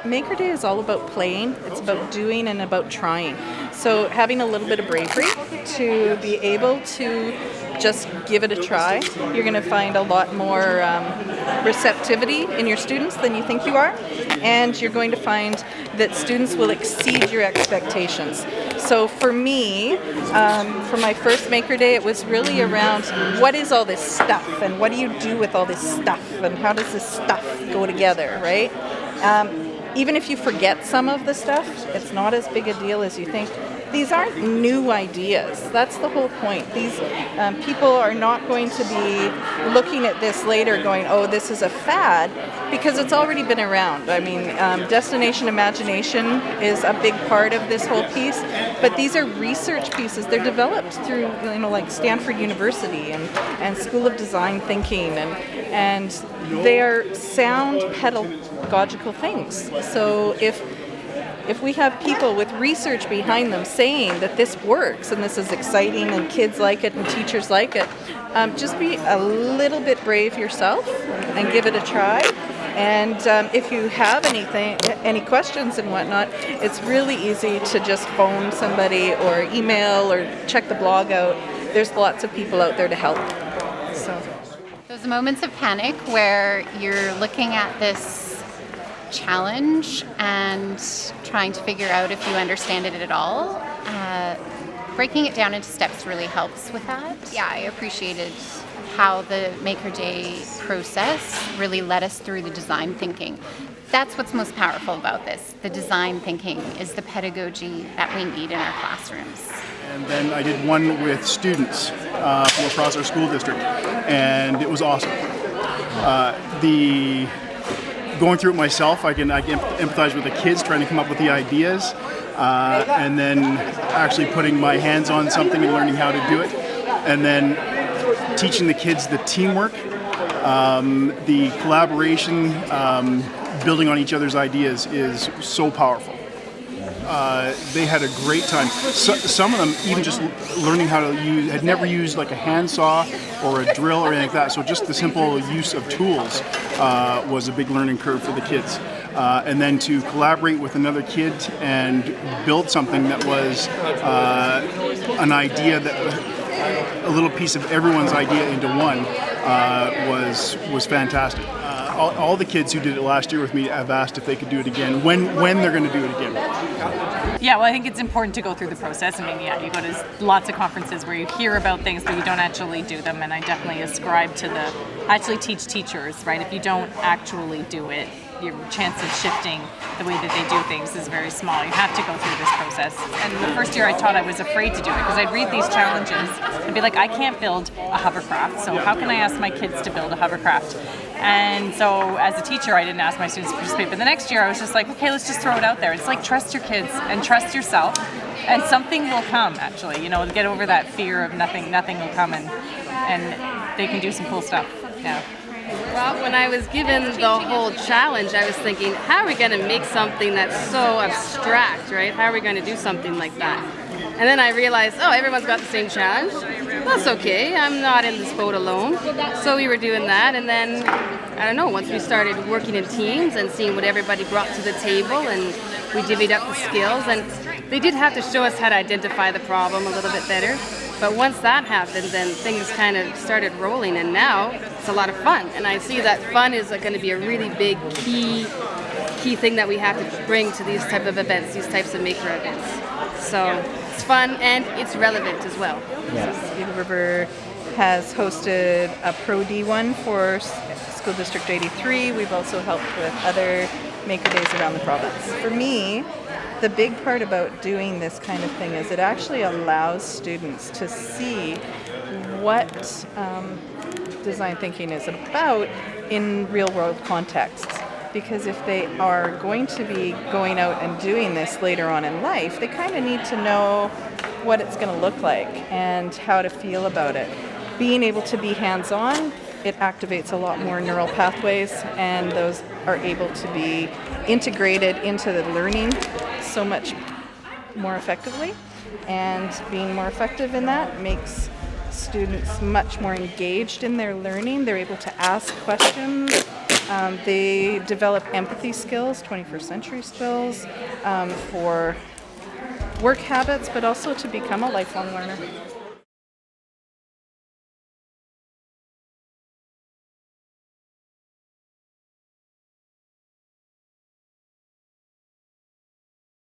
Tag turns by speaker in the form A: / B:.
A: Maker Day is all about playing. It's about doing and about trying. So having a little bit of bravery to be able to just give it a try. You're going to find a lot more receptivity in your students than you think you are, and you're going to find that students will exceed your expectations. So for me, for my first Maker Day, it was really around what is all this stuff, and what do you do with all this stuff, and how does this stuff go together, right? Even if you forget some of the stuff, it's not as big a deal as you think. These aren't new ideas. That's the whole point. These people are not going to be looking at this later going, oh, this is a fad, because it's already been around. I mean, destination imagination is a big part of this whole piece, but these are research pieces. They're developed through, like Stanford University and School of Design Thinking, and they are sound pedagogical things. So if we have people with research behind them saying that this works and this is exciting and kids like it and teachers like it, just be a little bit brave yourself and give it a try. And if you have any questions and whatnot, it's really easy to just phone somebody or email or check the blog out. There's lots of people out there to help. So
B: those moments of panic where you're looking at this challenge and trying to figure out if you understand it at all, breaking it down into steps really helps with that. Yeah, I appreciated how the Maker Day process really led us through the design thinking. That's what's most powerful about this. The design thinking is the pedagogy that we need in our classrooms.
C: And then I did one with students from across our school district, and it was awesome. Going through it myself, I can empathize with the kids trying to come up with the ideas, and then actually putting my hands on something and learning how to do it, and then teaching the kids the teamwork, the collaboration, building on each other's ideas is so powerful. They had a great time. Some of them even just learning how to had never used like a handsaw or a drill or anything like that. So just the simple use of tools was a big learning curve for the kids. And then to collaborate with another kid and build something that was an idea that a little piece of everyone's idea into one was fantastic. All the kids who did it last year with me have asked if they could do it again, when they're going to do it again.
D: Yeah, well, I think it's important to go through the process. I mean, yeah, you go to lots of conferences where you hear about things, but you don't actually do them. And I definitely ascribe to actually teach teachers, right? If you don't actually do it, your chance of shifting the way that they do things is very small. You have to go through this process. And the first year I taught, I was afraid to do it because I'd read these challenges and be like, I can't build a hovercraft, so how can I ask my kids to build a hovercraft? And so as a teacher, I didn't ask my students to participate. But the next year I was just like, okay, let's just throw it out there. It's like, trust your kids and trust yourself, and something will come, actually. Get over that fear of nothing will come, and they can do some cool stuff. Yeah.
E: Well, when I was given the whole challenge, I was thinking, how are we going to make something that's so abstract, right? How are we going to do something like that? And then I realized, oh, everyone's got the same challenge. That's okay. I'm not in this boat alone. So we were doing that, and then, I don't know, once we started working in teams and seeing what everybody brought to the table, and we divvied up the skills, and they did have to show us how to identify the problem a little bit better. But once that happened, then things kind of started rolling, and now it's a lot of fun. And I see that fun is going to be a really big key thing that we have to bring to these type of events, these types of maker events. So it's fun and it's relevant as well.
A: Yes, Eagle River has hosted a Pro D one for School District 83. We've also helped with other Maker Days around the province. For me, the big part about doing this kind of thing is it actually allows students to see what design thinking is about in real world contexts. Because if they are going to be going out and doing this later on in life, they kind of need to know what it's going to look like and how to feel about it. Being able to be hands-on, it activates a lot more neural pathways, and those are able to be integrated into the learning so much more effectively. And being more effective in that makes students much more engaged in their learning. They're able to ask questions They develop empathy skills, 21st century skills, for work habits, but also to become a lifelong learner.